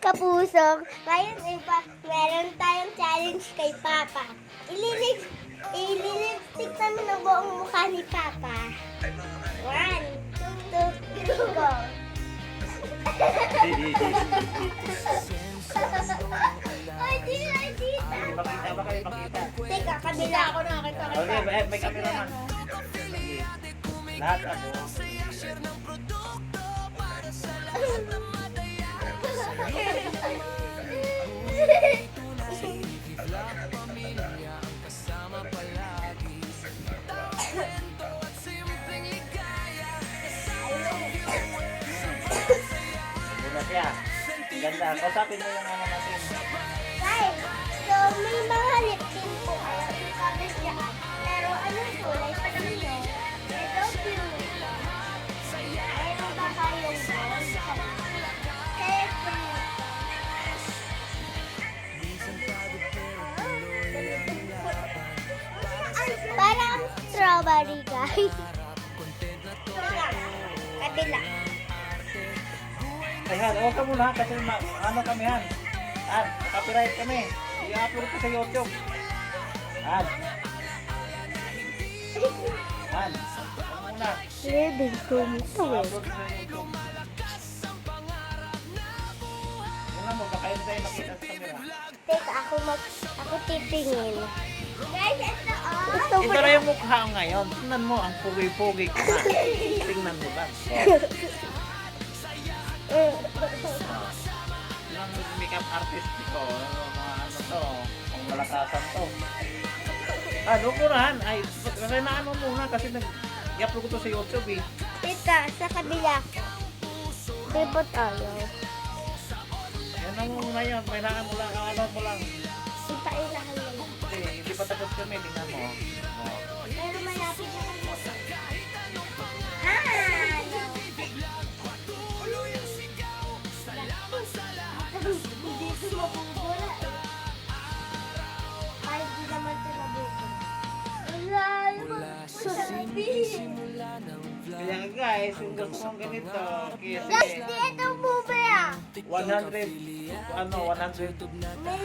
Kapusok, ngayon iba, meron tayong challenge kay Papa. Ililipstick namin ang buong mukha ni Papa. 1, 2, 3, go! Ay, di! Ipakita ba kayo? Ipakita. Teka, kabila ako nakakita. Okay, may camera man. Lahat ako. Muna siya. Ganda. Kausapin mo yung ano natin. Guys, so may mga lip tint po kayo i-cover dyan. Pero anong kulay pa ninyo? Ito blue. Meron ba kayong gold? Kaya blue. Parang strawberry, guys. Kabila. Ay, Han, huwag ka muna kasi ano kami, Han. Han, copyright kami. I-upload ko sa YouTube. Han. Han, huwag muna. Living room ito eh. I-upload ko sa YouTube. Tingnan mo, baka yun tayo makita sa camera. Teka, ako titingin. Guys, ito oh. Ito na yung mukha ko ngayon. Tingnan mo, ang pugi-pugi ko na. Tingnan mo ba? Yung makeup artist ko, mga ano to, ang malakasan to. Ano ko na, Han? Ay, na ano muna kasi nag-upload ko to sa YouTube eh. Teka, sa kabila ko. Di ba tayo? Yan ang muna yan, may naan mo lang, ano mo lang. Ipailahan mo. Hindi pa tapos kami, tingnan mo. Oh. Pero malapit na kami. Ah! Hindi ko mabubura eh. Kahit di naman ito nabubura. Wala sabihin. Kaya nga guys, kung gusto mong ganito, Guys, kasi di ito bubura. 100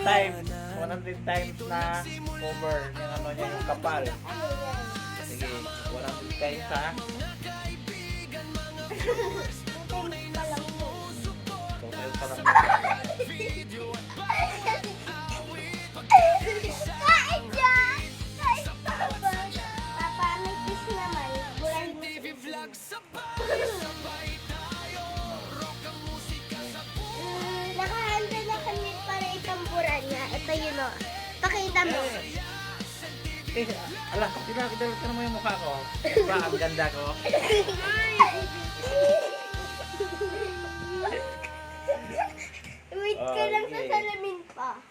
times, 100 times na cover yung ano niya, yung kapal. Ano yan? Sige, 100 times ha. Ito pa lang po. Total pa lang. Kain dyan! Kain papa! Papa, may kiss naman. Burahin mo siya. Nakahanda na kami para itamburan niya. Ito yun o. Pakita mo. Ala, kita naman yung mukha ko. Diba, ang ganda ko. Wait ka lang sa Okay. salamin pa.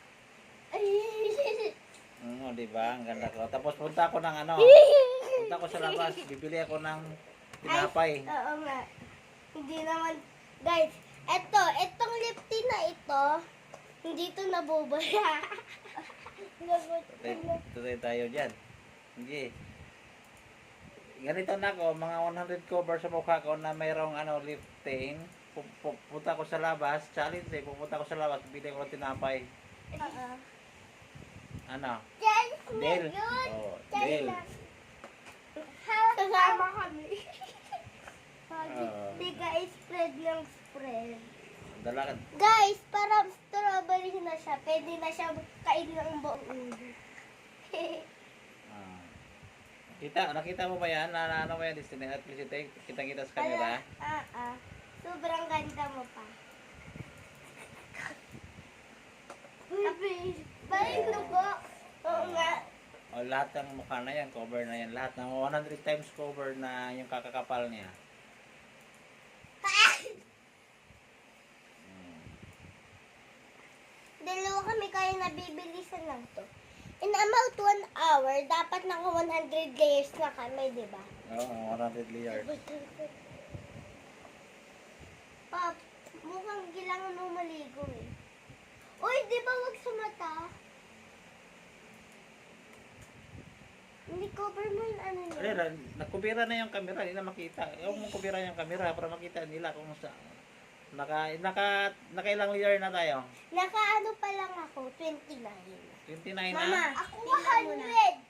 Diba, ang ganda ko. Tapos punta ako ng ano, punta ko sa labas, bibili ako ng tinapay. Oo nga. Hindi naman. Guys, etong lip tint na ito, hindi ito nabubaya. Tuloy tayo dyan. Sige. Ganito na ako, mga 100 cover sa mukha ko na mayroong ano, lifting. Pupunta ko sa labas, challenge eh, pupunta ko sa labas, bibili ko ng tinapay. Oo. Ano? Challenge na Del. yun. Oh, Challenge Del. na. Kasama kami. Oo. Hindi ka spread ng spread. Dala ka. Guys, parang strawberry na siya. Pwede na siya kainin ng buong ulo. Ah. Nakita mo ba yan? Ano mo yan? Destiny at Felicity? Kita-kita sa camera? Sobrang ganda mo pa. Baby, balik ko. Oo nga. O, lahat ng mukha na yan, cover na yan. Lahat ng 100 times cover na yung kakakapal niya. Dalawa kami kaya nabibilisan lang to. In about 1 hour, dapat naka 100 layers na kami, di ba? Oo, 100 layers. Pop, mukhang kailangan mo maligo eh. Uy, di ba wag sa mata? Hindi cover mo yung ano niya. Nakubira na yung camera, hindi na makita. Yung mong kubira yung camera para makita nila kung sa Nakailang year na tayo? Nakaano pa lang ako, 29. 29 Mama, na? ako 100.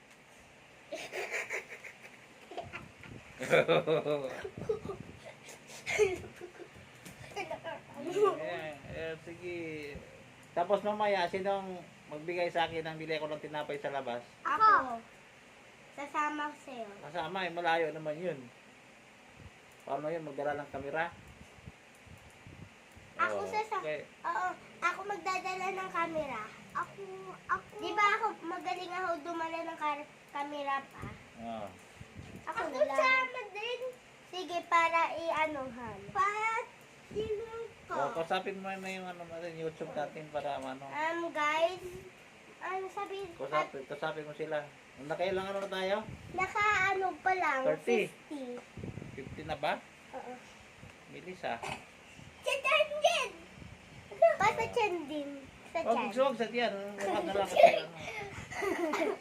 Sige. Tapos mamaya, sinong magbigay sa akin ng bili ko ng tinapay sa labas? Ako. Sasama ko sa'yo. Kasama, malayo naman yun. Paano yun? Magdala ng kamera? Ako Oh, sasama. okay. Oo, ako magdadala ng camera. Ako. Di ba ako, magaling ako dumala ng camera pa? Oh. Ako sama din. Sige, para i-anuhan. Para sino ko? So, kusapin mo na yung ano natin, YouTube natin para ano. Guys, ano sabi? Kusapin mo sila. Nakailang ano na tayo? Naka-ano pa lang, 30. 50. 50 na ba? Oo. Bilis ah. Sa chan din! Pa sa chan din. Sa chan. Huwag sa tiyan. Huwag na lang kasi ano.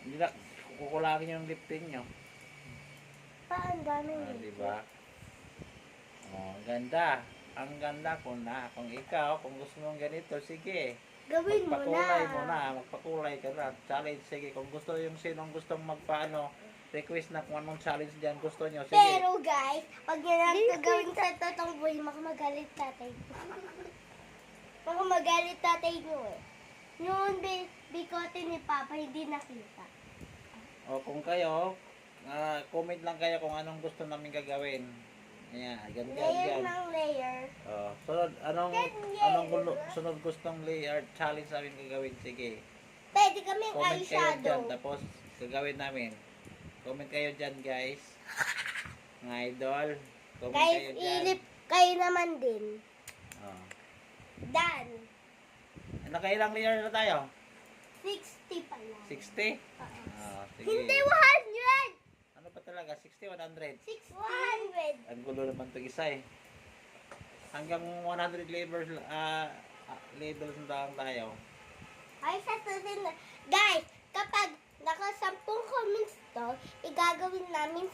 Hindi na kukulangin yung lifting nyo. Pa, ang daming Diba? Oh, ganda. Ang ganda ko na. Kung ikaw, kung gusto mong ganito, sige. Gawin mo Magpakulay na. mo na. Magpakulay ka na. Challenge, sige. Kung gusto yung sinong gustong magpaano, request na kung anong challenge dyan gusto nyo. Sige. Pero guys, pag yan ang gagawin sa totoong buhay, makamagalit tatay ko. Makamagalit tatay nyo eh. Yun, bikote ni Papa, hindi nakita. O kung kayo, comment lang kayo kung anong gusto namin gagawin. Ayan, ganyan, Layer ganyan. ng layer. Oh, sunod, sunod gustong layer challenge namin gagawin? Sige. Pwede kaming Comment kayo dyan, eyeshadow. tapos gagawin namin. Comment kayo dyan, guys. Mga idol. Comment Guys, kayo dyan. ilip kayo naman din. Oh. Dan. Nakailang layer na tayo? 60 pa lang. 60? Oo. Ah, sige. Hindi 100! Ano pa talaga? 60, 100? 600! Ang gulo naman ito isa eh. Hanggang 100 labels na lang tayo. Ay, sa susunod. Guys, kapag naka 10 comments to, igagawin namin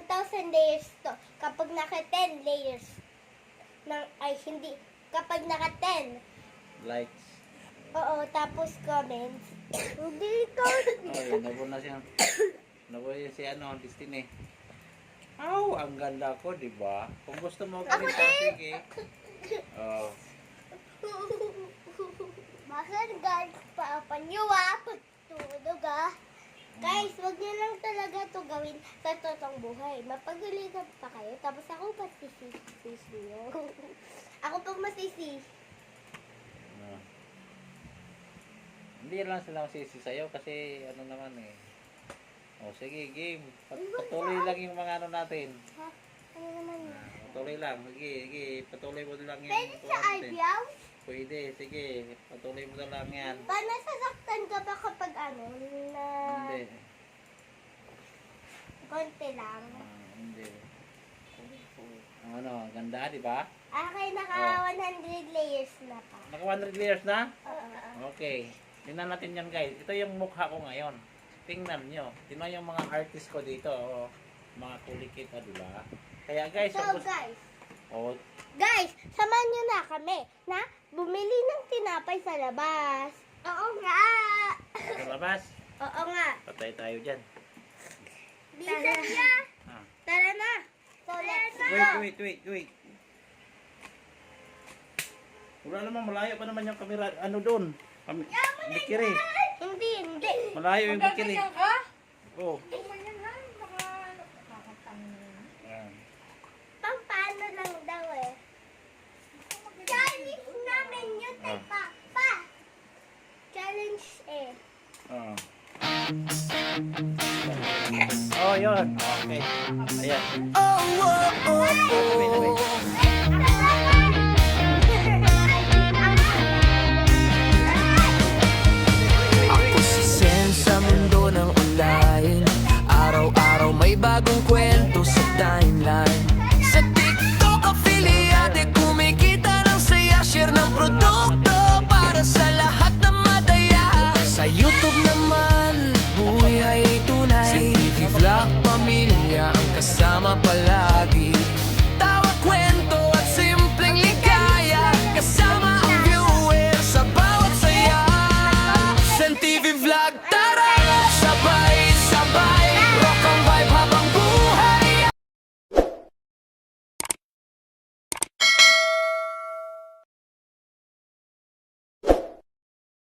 1,000 layers to. Kapag naka 10 layers, kapag naka 10, Likes. oo, tapos comments, hindi ko, Oh, nabo na siya. Nabo yun si Destiny. Ang ganda ko, di ba? Kung gusto mo kumita, sige. Oh. bakit guys, paapan nyo pagtulog Guys, wag nyo lang talaga to gawin sa totoong buhay. Mapagalitan pa kayo, tapos ako masisisi nyo. Ako pag masisi. Ah. Hindi lang sila masisi sa'yo kasi ano naman eh. Oh, sige, game. Patuloy lang yung mga ano natin. Ha? Ano naman yun? Patuloy lang. Sige. Patuloy mo lang yung Pwede sa natin. eyebrow? Pwede, sige. Patuloy mo na lang yan. Paano sasaktan ka ba kapag Hindi. konti lang? Hindi. Ano, ganda, di ba? Akin naka 100 layers na pa. Naka 100 layers na? Oo. Okay. Tingnan natin yan, guys. Ito yung mukha ko ngayon. Tingnan nyo. Tingnan yung mga artist ko dito. Oh. Mga kulikita, di ba? Kaya, guys, So kung gusto- guys, Oh, guys, samahan nyo na kami na bumili ng tinapay sa labas. Oo nga. sa labas. Oo nga. Patay tayo dyan. Bisa niya. Ah. Tara na. So let's go. Wait. Wala naman, malayo pa naman yung kamera. Ano doon? Bikiri. Hindi. Malayo yung bikiri. ka? Oh. Ganyan lang. Nakakatangin. Ayan. Paano lang daw eh. Challenge namin yun kay Papa. Challenge eh. Oh. Oh, yun. Okay. Ayan. Oh, oh, oh, Sabi.